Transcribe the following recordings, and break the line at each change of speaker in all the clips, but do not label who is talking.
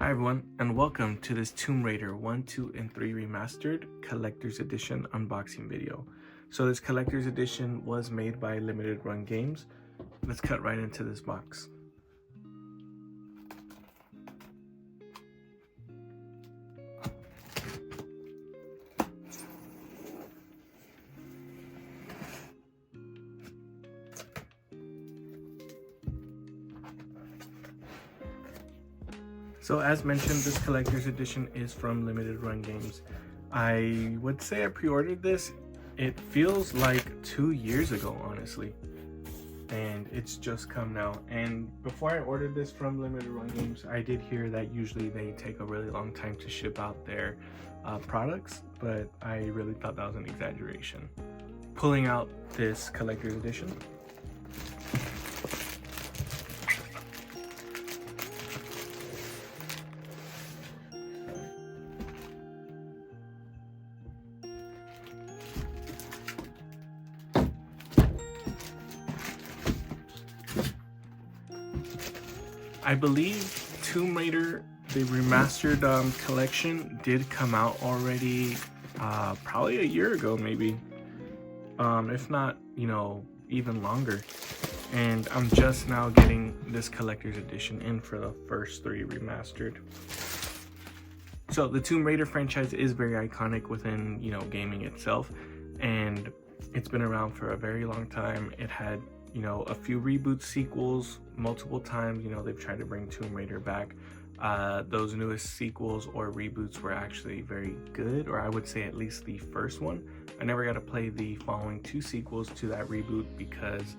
Hi everyone, and welcome to this Tomb Raider 1, 2, and 3 Remastered Collector's Edition unboxing video. So this Collector's Edition was made by Limited Run Games. Let's cut right into this box. So as mentioned, this Collector's Edition is from Limited Run Games. I would say I pre-ordered this. It feels like 2 years ago, honestly. And it's just come now. And before I ordered this from Limited Run Games, I did hear that usually they take a really long time to ship out their products, but I really thought that was an exaggeration. Pulling out this Collector's Edition. I believe Tomb Raider, the remastered collection, did come out already probably a year ago, maybe. If not, even longer. And I'm just now getting this collector's edition in for the first 3 remastered. So the Tomb Raider franchise is very iconic within, gaming itself. And it's been around for a very long time. It had a few reboot sequels multiple times. They've tried to bring Tomb Raider back. Those newest sequels or reboots were actually very good, or I would say at least the first one. I never got to play the following 2 sequels to that reboot because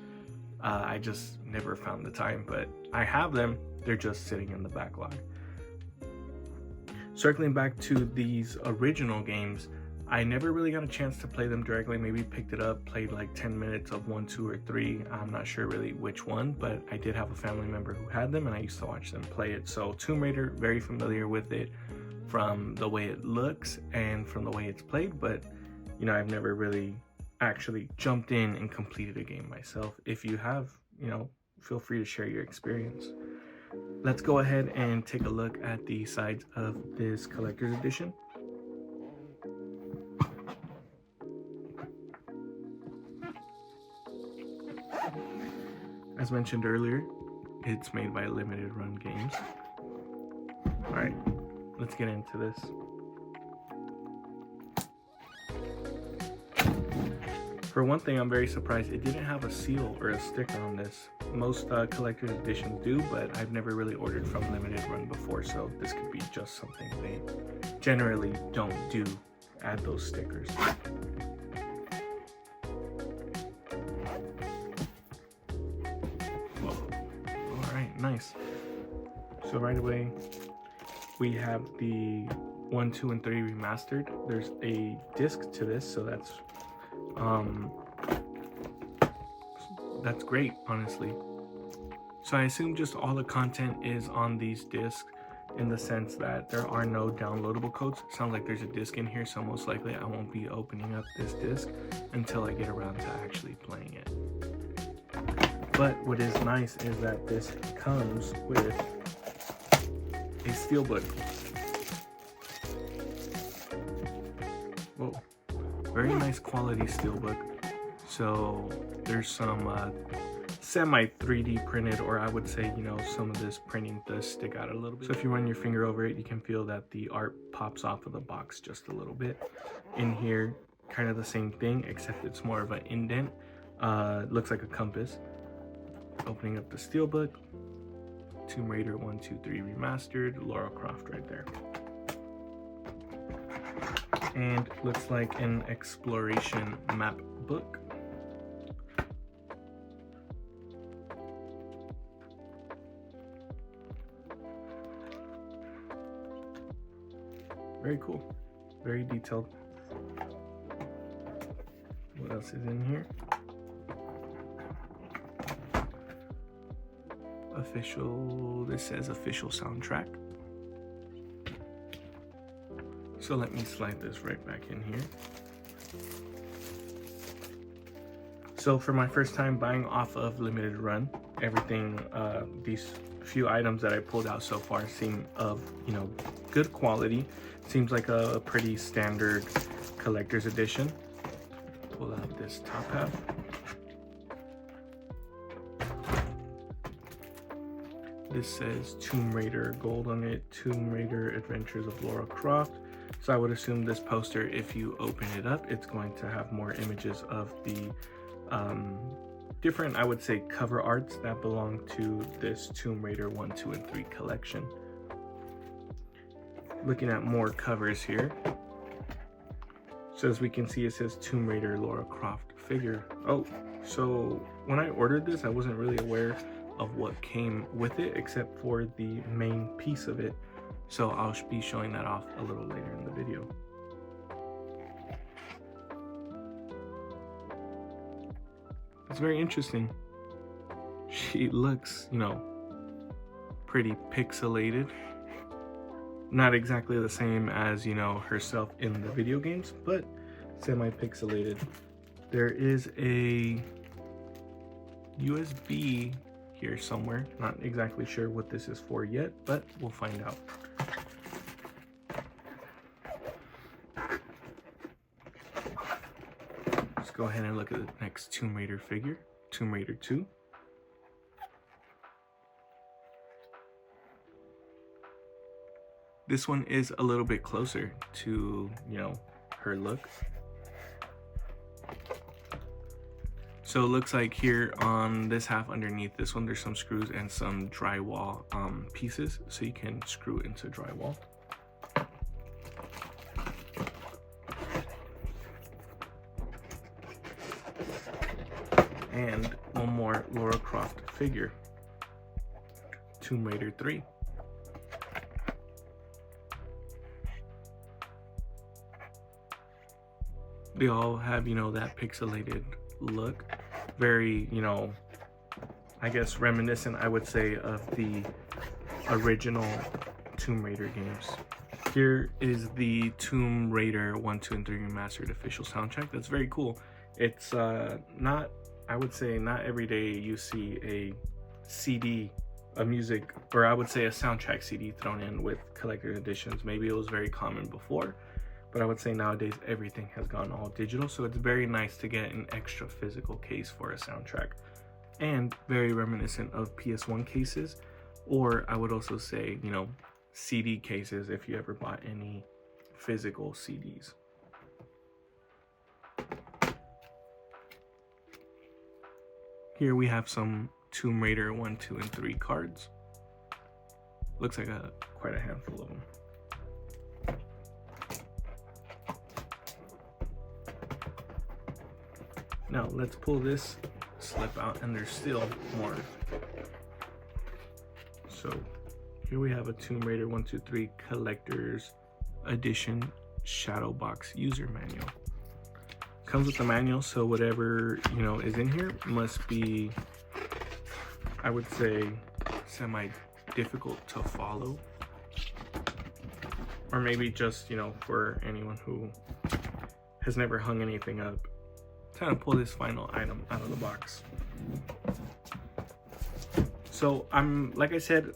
I just never found the time, but I have them. They're just sitting in the backlog. Circling back to these original games, I never really got a chance to play them directly. Maybe picked it up, played like 10 minutes of 1, 2, or 3. I'm not sure really which one, but I did have a family member who had them and I used to watch them play it. So Tomb Raider, very familiar with it from the way it looks and from the way it's played, but I've never really actually jumped in and completed a game myself. If you have, feel free to share your experience. Let's go ahead and take a look at the sides of this collector's edition. As mentioned earlier, it's made by Limited Run Games. Alright, let's get into this. For one thing, I'm very surprised it didn't have a seal or a sticker on this. Most collector's editions do, but I've never really ordered from Limited Run before, so this could be just something they generally don't do, add those stickers. Nice. So right away we have the 1, 2, and 3 remastered. There's a disc to this, so that's great, honestly. So I assume just all the content is on these discs in the sense that there are no downloadable codes. Sounds like there's a disc in here, so most likely I won't be opening up this disc until I get around to actually playing it. But what is nice is that this comes with a steelbook. Whoa, very nice quality steelbook. So there's some semi 3D printed, or I would say, some of this printing does stick out a little bit. So if you run your finger over it, you can feel that the art pops off of the box just a little bit. In here, kind of the same thing, except it's more of an indent. Looks like a compass. Opening up the steelbook, Tomb Raider 1, 2, 3 Remastered, Lara Croft right there. And looks like an exploration map book. Very cool, very detailed. What else is in here? This says official soundtrack. So let me slide this right back in here. So for my first time buying off of Limited Run, everything, these few items that I pulled out so far seem of, you know, good quality. Seems like a pretty standard collector's edition. Pull out this top half. This says Tomb Raider gold on it, Tomb Raider Adventures of Lara Croft. So I would assume this poster, if you open it up, it's going to have more images of the different, I would say, cover arts that belong to this Tomb Raider 1, 2, and 3 collection. Looking at more covers here. So as we can see, it says Tomb Raider Lara Croft figure. Oh, so when I ordered this, I wasn't really aware of what came with it except for the main piece of it. So I'll be showing that off a little later in the video. It's very interesting. She looks, you know, pretty pixelated. Not exactly the same as, you know, herself in the video games, but semi-pixelated. There is a USB here somewhere. Not exactly sure what this is for yet, but we'll find out. Let's go ahead and look at the next Tomb Raider figure, Tomb Raider 2. This one is a little bit closer to, you know, her look. So it looks like here on this half underneath this one, there's some screws and some drywall pieces, so you can screw into drywall. And one more Lara Croft figure, Tomb Raider 3. They all have, you know, that pixelated look. Very, you know, I guess reminiscent, I would say, of the original Tomb Raider games. Here is the Tomb Raider 1, 2, and 3 Remastered official soundtrack. That's very cool. It's not, I would say, not every day you see a CD, a music, or I would say a soundtrack CD thrown in with collector editions. Maybe it was very common before, but I would say nowadays everything has gone all digital, so it's very nice to get an extra physical case for a soundtrack, and very reminiscent of PS1 cases, or I would also say, you know, CD cases if you ever bought any physical CDs. Here we have some Tomb Raider 1, 2, and 3 cards. Looks like quite a handful of them. Now let's pull this slip out, and there's still more. So here we have a Tomb Raider 1, 2, 3 Collector's Edition Shadow Box User Manual. Comes with the manual, so whatever, you know, is in here must be, I would say, semi-difficult to follow. Or maybe just, you know, for anyone who has never hung anything up. Kind of pull this final item out of the box. So like I said,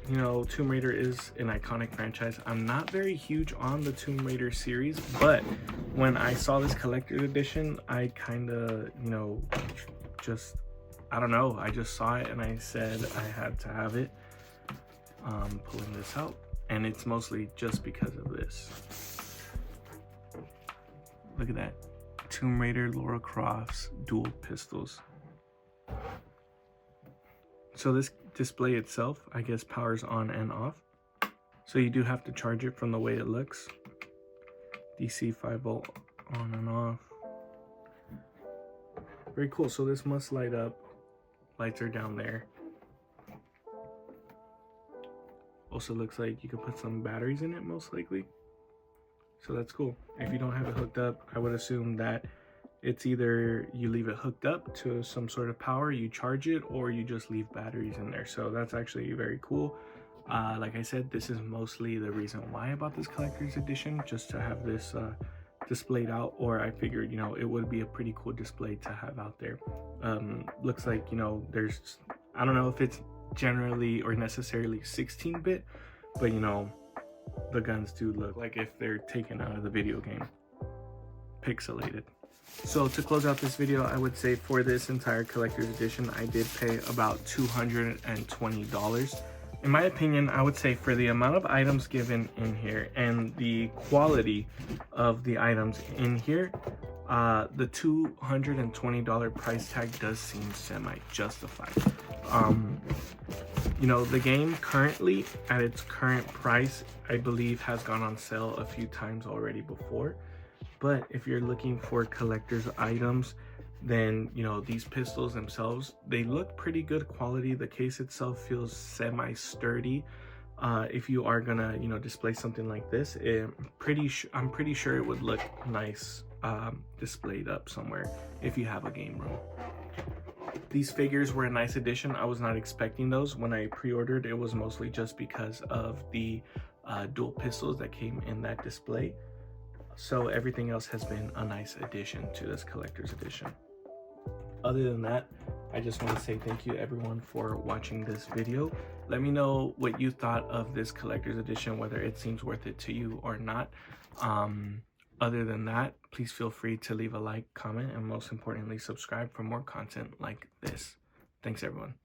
you know, Tomb Raider is an iconic franchise. I'm not very huge on the Tomb Raider series, but when I saw this collector's edition, I kind of, you know, just, I don't know, I just saw it and I said I had to have it. Pulling this out, and it's mostly just because of this. Look at that. Tomb Raider Lara Croft's dual pistols. So this display itself, I guess, powers on and off. So you do have to charge it from the way it looks. DC 5-volt on and off. Very cool. So this must light up. Lights are down there. Also looks like you could put some batteries in it, most likely. So that's cool. If you don't have it hooked up, I would assume that it's either you leave it hooked up to some sort of power, you charge it, or you just leave batteries in there. So that's actually very cool. Like I said, this is mostly the reason why I bought this collector's edition, just to have this displayed out, or I figured, you know, it would be a pretty cool display to have out there. Looks like, you know, there's, I don't know if it's generally or necessarily 16-bit, but you know, the guns do look like if they're taken out of the video game, pixelated. So to close out this video, I would say for this entire collector's edition, I did pay about $220. In my opinion, I would say for the amount of items given in here and the quality of the items in here, the $220 price tag does seem semi-justified. You know, the game currently, at its current price, I believe has gone on sale a few times already before. But if you're looking for collector's items, then, you know, these pistols themselves, they look pretty good quality. The case itself feels semi-sturdy. If you are gonna, you know, display something like this, I'm pretty sure it would look nice displayed up somewhere if you have a game room. These figures were a nice addition. I was not expecting those. When I pre-ordered, it was mostly just because of the dual pistols that came in that display. So everything else has been a nice addition to this collector's edition. Other than that, I just want to say thank you everyone for watching this video. Let me know what you thought of this collector's edition, whether it seems worth it to you or not. Other than that, please feel free to leave a like, comment, and most importantly, subscribe for more content like this. Thanks everyone.